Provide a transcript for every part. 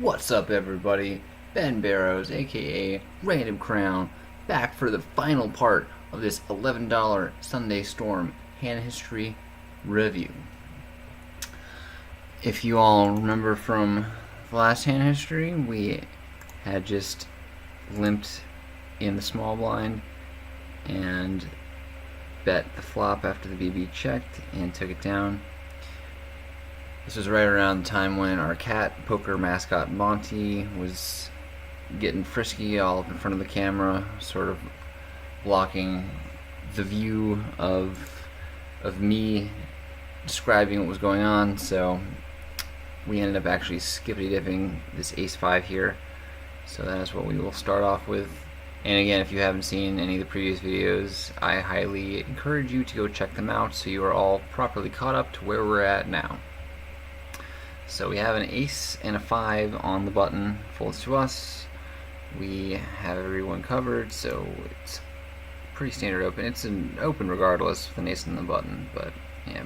What's up, everybody? Ben Barrows, aka Random Crown, back for the final part of this $11 Sunday Storm hand history review. If you all remember from the last hand history, we had just limped in the small blind and bet the flop after the BB checked and took it down. This was right around the time when our cat poker mascot Monty was getting frisky all up in front of the camera, sort of blocking the view of me describing what was going on. So we ended up actually skippity dipping this ace-5 here. So that is what we will start off with. And again, if you haven't seen any of the previous videos, I highly encourage you to go check them out so you are all properly caught up to where we're at now. So we have an ace and a 5 on the button, folds to us. We have everyone covered, so it's pretty standard open. It's an open regardless with an ace on the button, but yeah,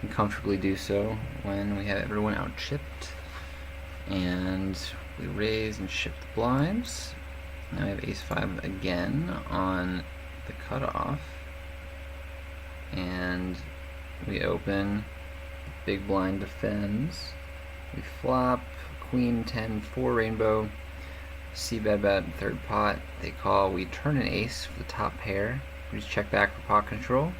can comfortably do so when we have everyone out chipped. And we raise and ship the blinds. Now we have ace-5 again on the cutoff, and we open. Big blind defends. We flop, queen 10, 4 rainbow, c-bet bet, third pot. They call, we turn an ace for the top pair. We just check back for pot control.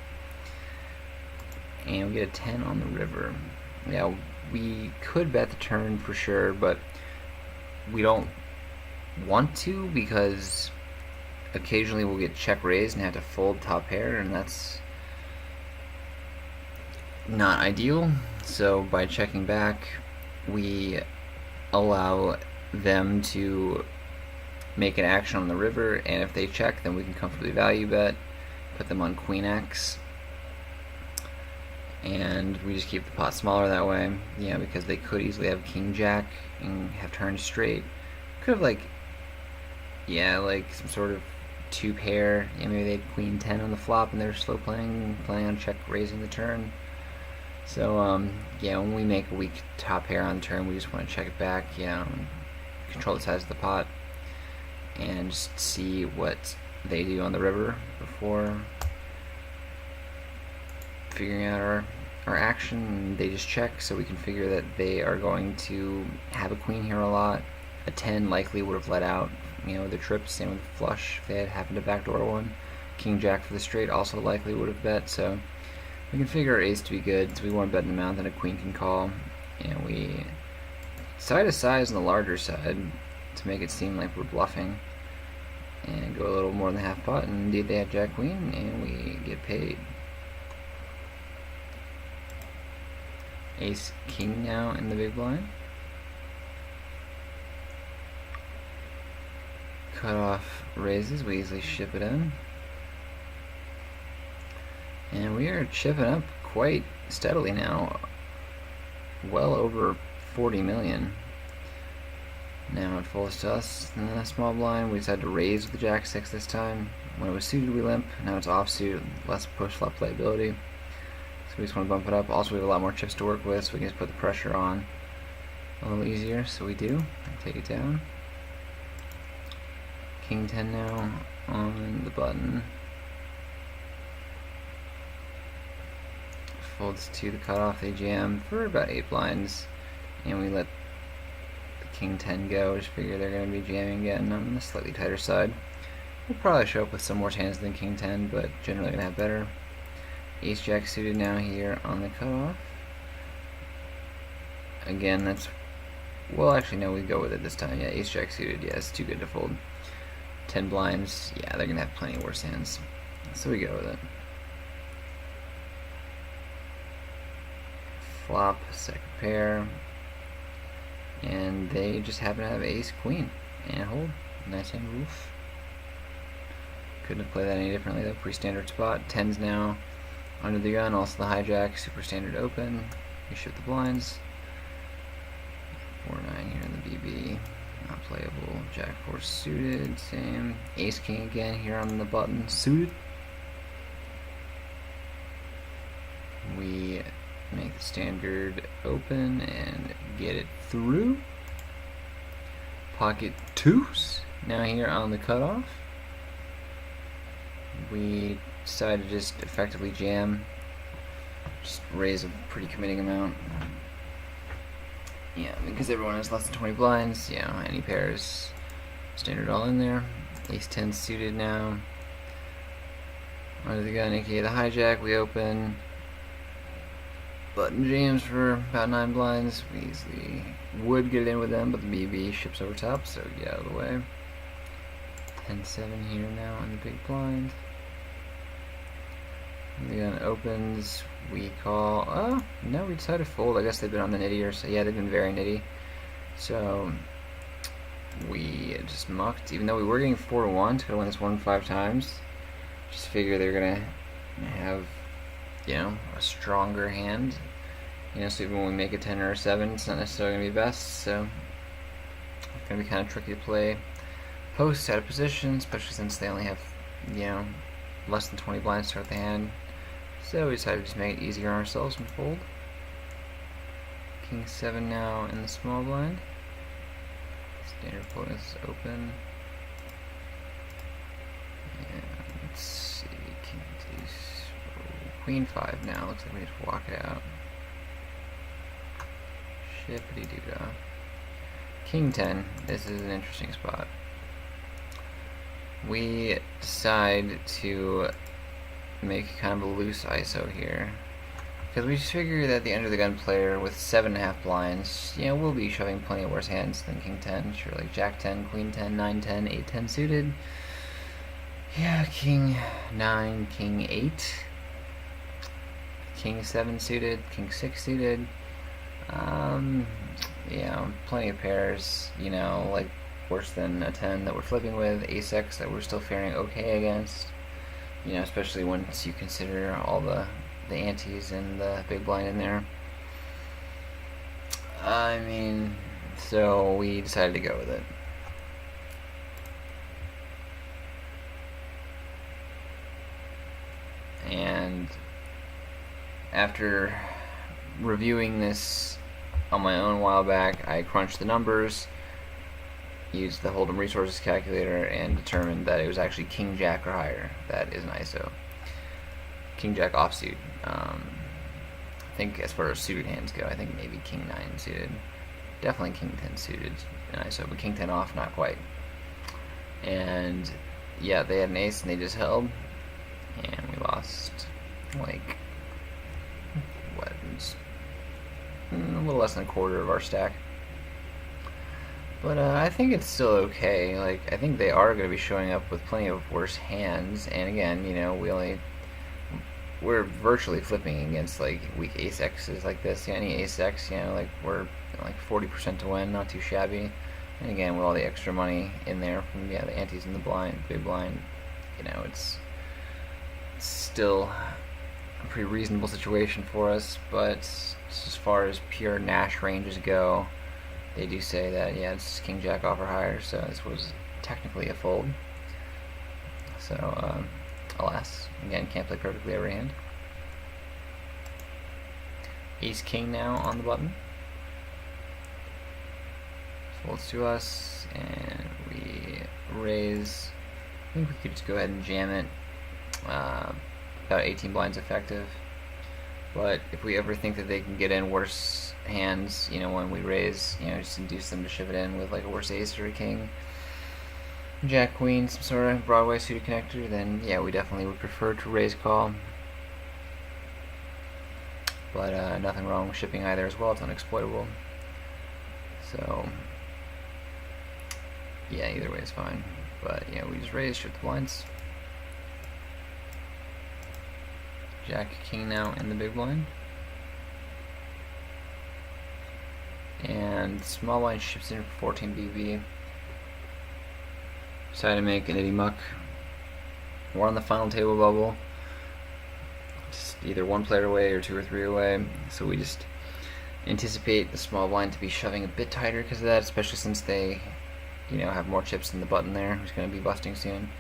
And we get a 10 on the river. Yeah, we could bet the turn for sure, but we don't want to because occasionally we'll get check raised and have to fold top pair, and that's not ideal. So by checking back, we allow them to make an action on the river, and if they check, then we can comfortably value bet, put them on queen X, and we just keep the pot smaller that way. Yeah, because they could easily have king jack and have turned straight. Could have like some sort of two pair. Yeah, maybe they had queen 10 on the flop and they're slow planning on check raising the turn. So yeah, when we make a weak top pair on the turn, we just want to check it back, control the size of the pot, and just see what they do on the river before figuring out our action. They just check, so we can figure that they are going to have a queen here a lot. A 10 likely would have let out, the trips, same with the flush if they had happened to backdoor one. King jack for the straight also likely would have bet, so we can figure our ace to be good, so we want to bet an amount that a queen can call, and we decide a size on the larger side to make it seem like we're bluffing, and go a little more than half pot, and indeed they have jack queen, and we get paid. Ace king now in the big blind. Cutoff raises, we easily ship it in. And we are chipping up quite steadily now, well over 40 million. Now it folds to us in the small blind. We decided to raise with the jack 6 this time. When it was suited, we limp. Now it's offsuit, less push flop playability. So we just want to bump it up. Also, we have a lot more chips to work with, so we can just put the pressure on a little easier. So we do. Take it down. King 10 now on the button. Folds to the cutoff. They jam for about 8 blinds, and we let the king 10 go. Just figure they're going to be jamming again on the slightly tighter side. We'll probably show up with some more hands than king 10, but generally going to have better. Ace jack suited now here on the cutoff. Again, that's, well, actually no, we go with it this time. Yeah, ace jack suited. Yeah, it's too good to fold. 10 blinds. Yeah, they're going to have plenty worse hands, so we go with it. Flop, second pair, and they just happen to have ace queen and hold. Nice hand roof. Couldn't have played that any differently though. Pretty standard spot. 10s now under the gun, also the hijack, super standard open. We shoot the blinds. 4-9 here in the BB, not playable. Jack 4 suited, same. Ace king again here on the button, suited. We make the standard open and get it through. pocket twos. Now here on the cutoff, we decided to just effectively jam, just raise a pretty committing amount. Yeah, because everyone has less than 20 blinds, you know, any pairs, standard all in there. Ace 10 suited now. Under the gun, aka the hijack, we open. Button jams for about 9 blinds. We easily would get in with them, but the BB ships over top, so get out of the way. 10-7 here now on the big blind. The gun opens, we call, oh, no, we decided to fold. I guess they've been on the nitty, or so, yeah, they've been very nitty. So, we just mucked, even though we were getting 4-1 to win this 1-5 times. Just figure they're gonna have, you know, a stronger hand. You know, so even when we make a 10 or a 7, it's not necessarily gonna be best, so it's gonna be kind of tricky to play post out of position, especially since they only have, you know, less than 20 blinds to start the hand. So we decided to just make it easier on ourselves and fold. King 7 now in the small blind. Standard bonus open. And let's see, King Deuce, Queen 5 now. Looks like we just walk it out. Shippity-doo-dah. King 10. This is an interesting spot. We decide to make kind of a loose ISO here, because we just figure that the under the gun player with 7.5 blinds, you know, will be shoving plenty of worse hands than King 10. Sure, like Jack 10, Queen 10, 9 10, 8 10 suited. Yeah, King 9, King 8, King 7 suited, King 6 suited. You know, plenty of pairs, you know, like worse than a 10 that we're flipping with, Ace-X that we're still faring okay against. You know, especially once you consider all the antes and the big blind in there. I mean, so we decided to go with it. And after reviewing this on my own a while back, I crunched the numbers, used the Hold'em resources calculator, and determined that it was actually King Jack or higher. That is an ISO. King Jack offsuit. I think as far as suited hands go, I think maybe King 9 suited. Definitely King 10 suited an ISO, but King 10 off, not quite. And yeah, they had an ace and they just held, and we lost like what? A little less than a quarter of our stack. But I think it's still okay. Like, I think they are going to be showing up with plenty of worse hands. And again, you know, we're virtually flipping against like weak ace-X's like this. Yeah, any ace-X, you know, like we're like 40% to win, not too shabby. And again, with all the extra money in there from the antes and the blind, big blind, you know, it's still a pretty reasonable situation for us. But as far as pure Nash ranges go, they do say that, yeah, it's King Jack off or higher, so this was technically a fold. So, alas, again, can't play perfectly every hand. Ace King now on the button. Folds to us, and we raise. I think we could just go ahead and jam it. About 18 blinds effective. But if we ever think that they can get in worse hands, you know, when we raise, you know, just induce them to ship it in with like a worse ace or a king, Jack Queen, some sort of Broadway suited connector, then yeah, we definitely would prefer to raise call. But nothing wrong with shipping either as well, it's unexploitable. So yeah, either way is fine. But yeah, we just raise, ship the blinds. Jack King now in the big blind. And small blind ships in for 14 BB. Decided to make an itty muck. We're on the final table bubble. Just either one player away or 2 or 3 away. So we just anticipate the small blind to be shoving a bit tighter because of that, especially since they, you know, have more chips than the button there, who's going to be busting soon.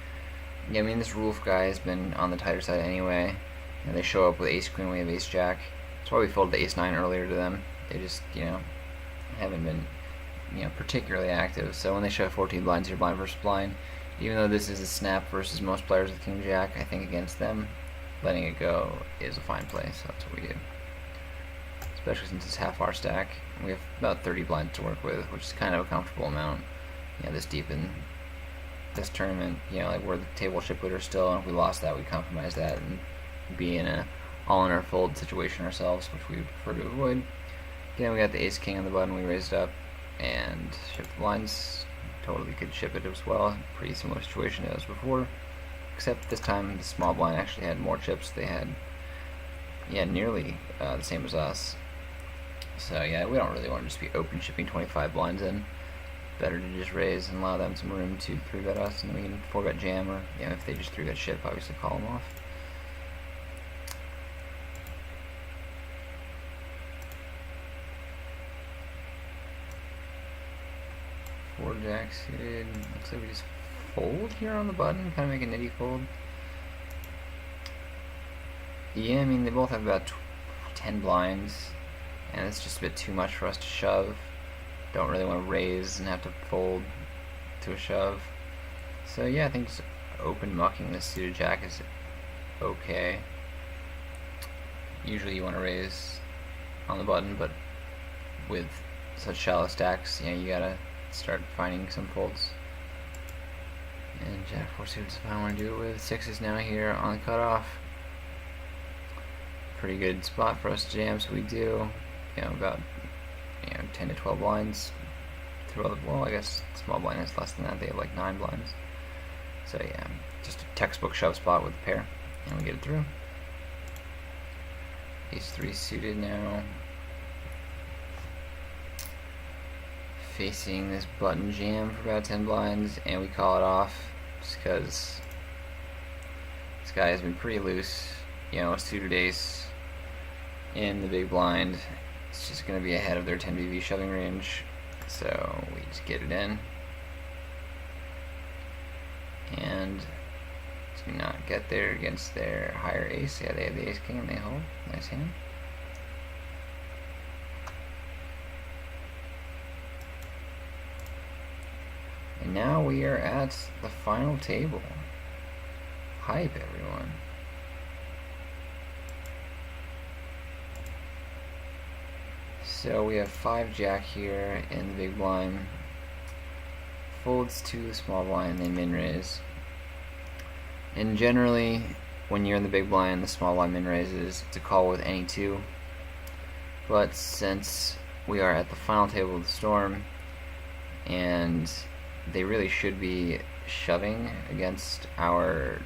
Yeah, I mean, this Rulf guy has been on the tighter side anyway. And they show up with ace queen, we have ace jack. That's why we folded the ace 9 earlier to them. They just, you know, haven't been particularly active. So when they shove 14 blinds, you're blind versus blind. Even though this is a snap versus most players with King Jack, I think against them, letting it go is a fine play. So that's what we do. Especially since it's half our stack. We have about 30 blinds to work with, which is kind of a comfortable amount. This deep in this tournament, like we're the table chip leader still, and if we lost that, we'd compromise that and be in a all-in or fold situation ourselves, which we prefer to avoid. Again, we got the ace king on the button, we raised up and shift the blinds. Totally could ship it as well. Pretty similar situation as before, except this time the small blind actually had more chips. They had nearly the same as us. So we don't really want to just be open shipping 25 blinds in. Better to just raise and allow them some room to 3-bet us, and we can 4-bet jam, or if they just 3-bet ship, obviously call them off. Four jack suited. Looks like we just fold here on the button, kind of make a nitty fold. Yeah, I mean they both have about 10 blinds, and it's just a bit too much for us to shove. Don't really want to raise and have to fold to a shove. So I think just open mucking this suited jack is okay. Usually you want to raise on the button, but with such shallow stacks, you gotta start finding some folds. And jack 4 suited is what I want to do it with. 6 is now here on the cutoff. Pretty good spot for us to jam, so we do about 10 to 12 blinds through other, well, I guess small blind has less than that. They have like 9 blinds. So just a textbook shove spot with the pair, and we get it through. Ace 3 suited now, facing this button jam for about 10 blinds, and we call it off just because this guy has been pretty loose. A suited ace in the big blind, it's just going to be ahead of their 10 BV shoving range, so we just get it in. And do not get there against their higher ace. They have the ace king and they hold. Nice hand. And now we are at the final table. Hype, everyone. So we have 5 jack here in the big blind. Folds to the small blind, they min raise. And generally, when you're in the big blind, the small blind min raises. It's a call with any 2. But since we are at the final table of the storm, and they really should be shoving against our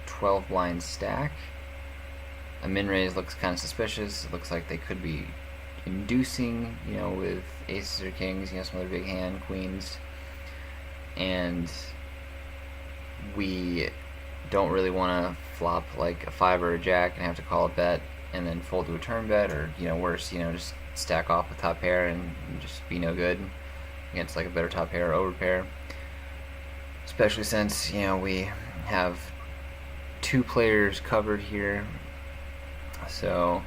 12 blind stack, a min raise looks kind of suspicious. It looks like they could be inducing, with aces or kings, some other big hand, queens, and we don't really want to flop like a 5 or a jack and have to call a bet and then fold to a turn bet, or worse, just stack off with top pair and just be no good against like a better top pair or over pair. Especially since we have 2 players covered here, so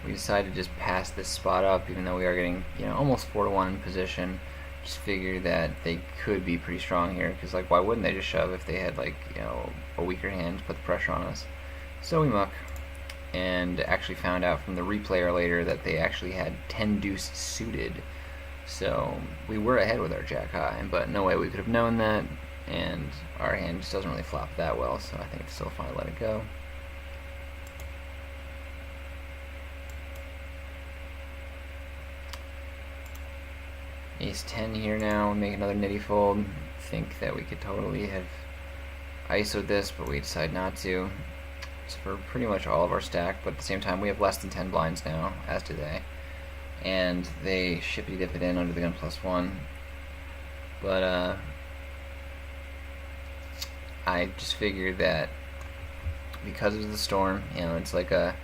we decided to just pass this spot up, even though we are getting almost 4-1 in position. Just figured that they could be pretty strong here, because like why wouldn't they just shove if they had like a weaker hand to put the pressure on us? So we muck, and actually found out from the replayer later that they actually had 10 deuce suited. So we were ahead with our jack high, but no way we could have known that, and our hand just doesn't really flop that well, so I think it's still fine to let it go. Ace 10 here now, make another nitty fold. Think that we could totally have ISO'd this, but we decide not to. It's for pretty much all of our stack, but at the same time we have less than 10 blinds now, as do they. And they shippy dip it in under the gun +1. But I just figured that because of the storm, it's like a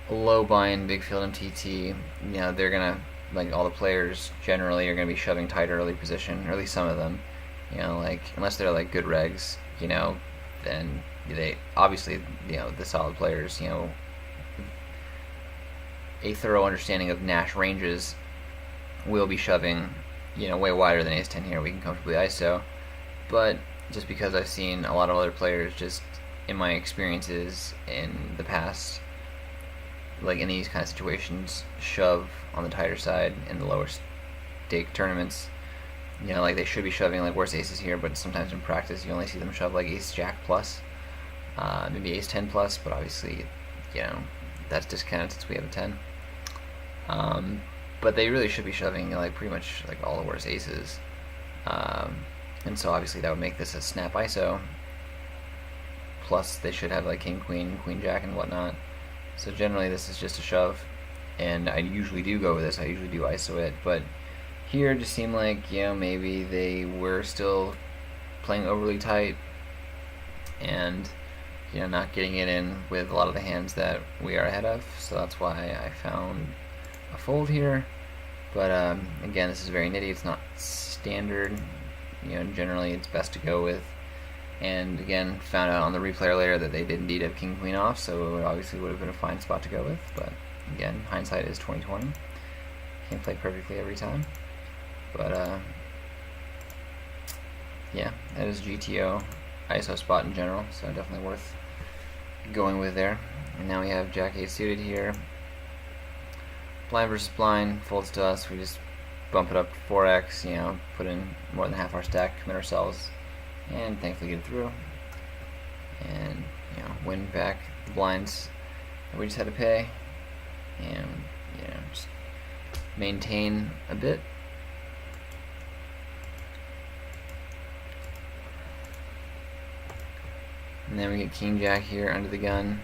low bind, big field MTT, they're gonna, like all the players generally are going to be shoving tight early position, or at least some of them, like unless they're like good regs, then they obviously, the solid players, a thorough understanding of Nash ranges will be shoving, way wider than ace 10 here, we can comfortably ISO. But just because I've seen a lot of other players, just in my experiences in the past, like in these kind of situations, shove on the tighter side in the lower stake tournaments. Like they should be shoving like worse aces here, but sometimes in practice you only see them shove like ace jack plus, maybe ace 10 plus, but obviously, that's discounted since we have a 10. But they really should be shoving like pretty much like all the worst aces. And so obviously that would make this a snap ISO. Plus they should have like king, queen, queen, jack, and whatnot. So generally this is just a shove, and I usually do go with this. I usually do ISO it, but here it just seemed like maybe they were still playing overly tight, and not getting it in with a lot of the hands that we are ahead of. So that's why I found a fold here. But again, this is very nitty. It's not standard. Generally it's best to go with. And again, found out on the replay later that they did indeed have king queen off, so it obviously would have been a fine spot to go with. But again, hindsight is 20/20. Can't play perfectly every time. But yeah, that is GTO ISO spot in general, so definitely worth going with there. And now we have jack 8 suited here. Blind versus blind folds to us. We just bump it up to 4x, put in more than half our stack, commit ourselves, and thankfully get it through. And win back the blinds that we just had to pay, and just maintain a bit. And then we get king jack here under the gun,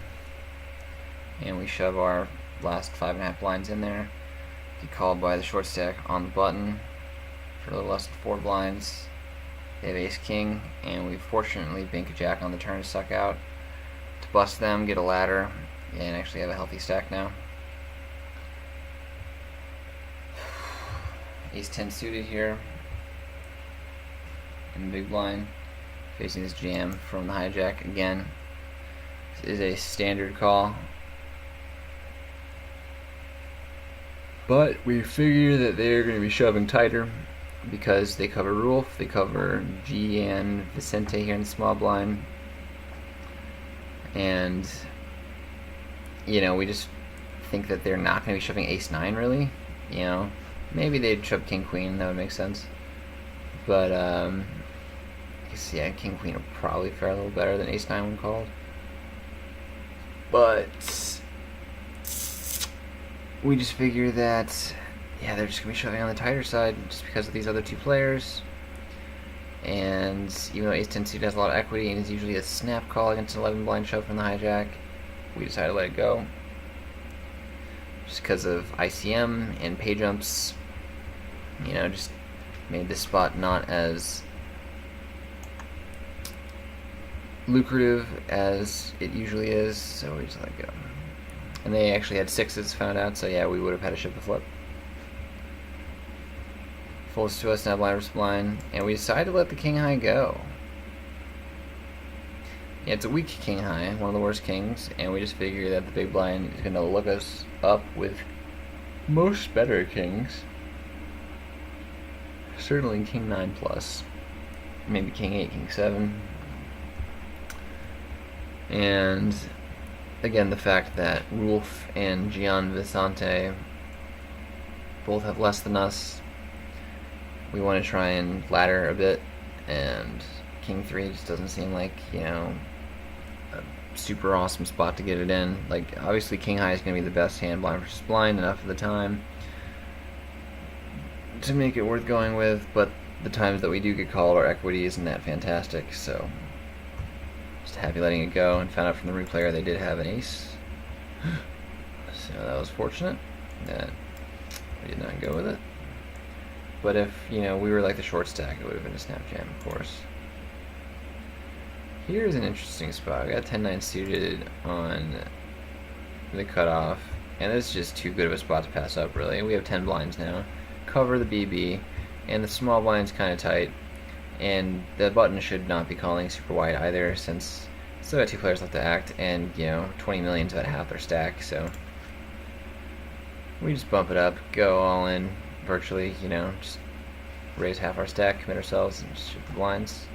and we shove our last 5.5 blinds in there. Get called by the short stack on the button for a little less than 4 blinds. They have ace king, and we fortunately bank a jack on the turn to suck out, to bust them, get a ladder, and actually have a healthy stack now. Ace 10 suited here in the big blind, facing this jam from the hijack. Again, this is a standard call, but we figure that they're going to be shoving tighter because they cover Rulf, they cover G and Vicente here in the small blind, and we just think that they're not going to be shoving ace 9 really. Maybe they'd shove king queen, that would make sense, but I guess king queen will probably fare a little better than ace 9 when called. But we just figure that they're just going to be shoving on the tighter side just because of these other two players. And even though ace 10 suited has a lot of equity and is usually a snap call against an 11 blind shove from the hijack, we decided to let it go just because of ICM and pay jumps. Just made this spot not as lucrative as it usually is, so we just let it go. And they actually had 6s, found out, so we would have had to ship the flip. Folds to us, now blind versus blind, and we decided to let the king high go. It's a weak king high, one of the worst kings, and we just figure that the big blind is going to look us up with most better kings. Certainly king 9 plus, maybe king 8, king 7. And again, the fact that Rulf and Gian Vicente both have less than us, we want to try and ladder a bit, and king 3 just doesn't seem like a super awesome spot to get it in. Like, obviously king high is going to be the best hand, blind versus blind, enough of the time to make it worth going with, but the times that we do get called, our equity isn't that fantastic, so just happy letting it go. And found out from the replayer they did have an ace, so that was fortunate that we did not go with it. But if we were like the short stack, it would have been a snap jam, of course. Here's an interesting spot. I got 10-9 suited on the cutoff, and this is just too good of a spot to pass up, really. We have 10 blinds now. Cover the BB, and the small blind's kind of tight, and the button should not be calling super wide either, since still got 2 players left to act, and 20 million's about half their stack, so we just bump it up, go all in virtually, just raise half our stack, commit ourselves, and just shift the blinds.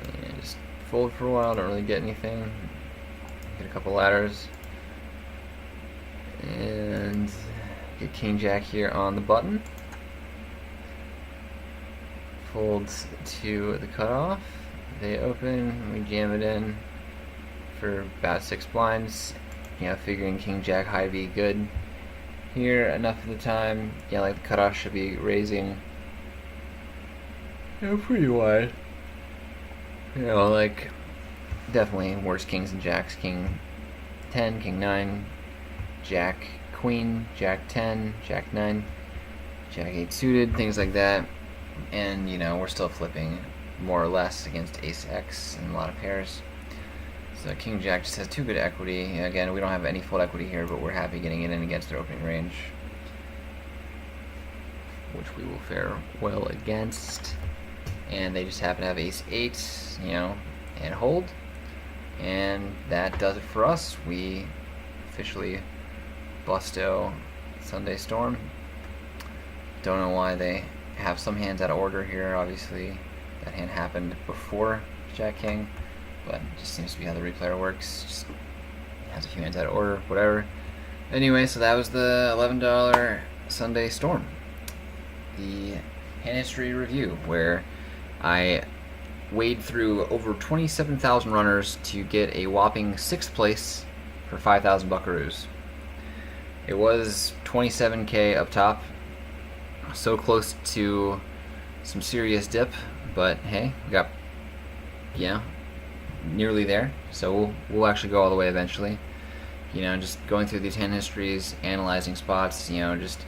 And just fold for a while, don't really get anything. Get a couple ladders. And get King Jack here on the button. Folds to the cutoff. They open, we jam it in for about 6 blinds. You know, figuring King Jack high be good here enough of the time. Yeah, like the cutoff should be raising, you know, pretty wide. You know, like definitely worse kings and jacks. King 10, King 9, Jack Queen, Jack 10, Jack 9, Jack 8 suited, things like that. And you know, we're still flipping more or less against Ace X in a lot of pairs. So King Jack just has too good equity. Again, we don't have any full equity here, but we're happy getting it in against their opening range, which we will fare well against. And they just happen to have Ace 8, you know, and hold. And that does it for us. We officially busto Sunday Storm. Don't know why they have some hands out of order here. Obviously that hand happened before Jack King, but it just seems to be how the replayer works. Just has a few hands out of order, whatever. Anyway, so that was the $11 Sunday Storm, the hand history review, where I wade through over 27,000 runners to get a whopping 6th place for 5,000 buckaroos. It was 27K up top, so close to some serious dip, but hey, we got, yeah, nearly there. So we'll actually go all the way eventually. You know, just going through these hand histories, analyzing spots, you know, just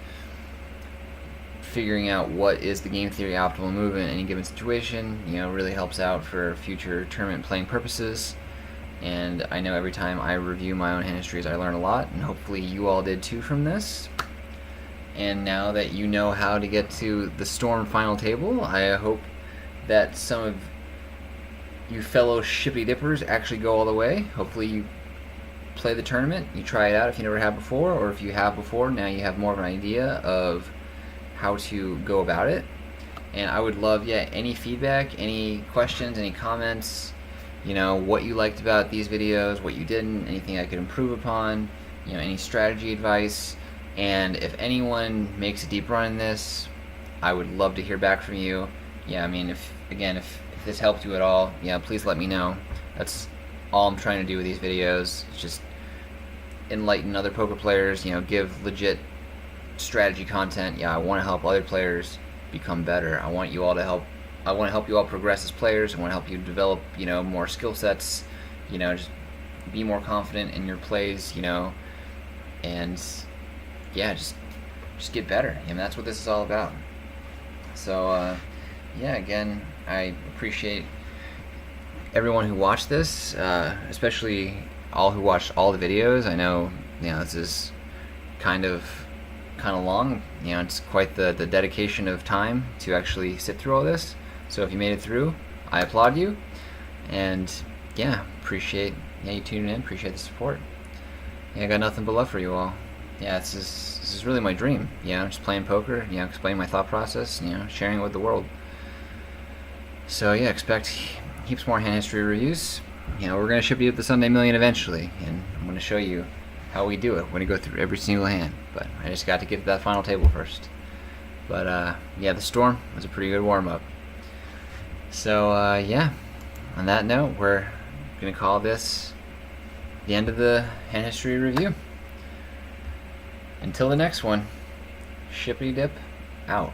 figuring out what is the game theory optimal move in any given situation, you know, really helps out for future tournament playing purposes. And I know every time I review my own hand histories, I learn a lot, and hopefully you all did too from this. And now that you know how to get to the Storm final table, I hope that some of you fellow shippy dippers actually go all the way. Hopefully you play the tournament, you try it out if you never have before, or if you have before, now you have more of an idea of how to go about it. And I would love, yeah, any feedback, any questions, any comments, you know, what you liked about these videos, what you didn't, anything I could improve upon, you know, any strategy advice. And if anyone makes a deep run in this, I would love to hear back from you. Yeah, I mean, if this helped you at all, yeah, please let me know. That's all I'm trying to do with these videos. It's just enlighten other poker players, you know, give legit strategy content. Yeah, I want to help other players become better. I want you all to help. I want to help you all progress as players. I want to help you develop, you know, more skill sets. You know, just be more confident in your plays. You know, and yeah, just get better. I mean, that's what this is all about. So yeah, again, I appreciate everyone who watched this, especially all who watched all the videos. I know, you know, this is kind of long. You know, it's quite the dedication of time to actually sit through all this. So if you made it through, I applaud you. And yeah, appreciate you tuning in. Appreciate the support. Yeah, I got nothing but love for you all. Yeah, this is really my dream. You know, just playing poker. You know, explaining my thought process. You know, sharing it with the world. So yeah, expect heaps more hand history reviews. You know, we're gonna ship you the Sunday Million eventually, and I'm gonna show you how we do it. We're gonna go through every single hand, but I just got to get to that final table first. But yeah, the Storm was a pretty good warm-up. So yeah, on that note, we're gonna call this the end of the hand history review. Until the next one, shippity dip out.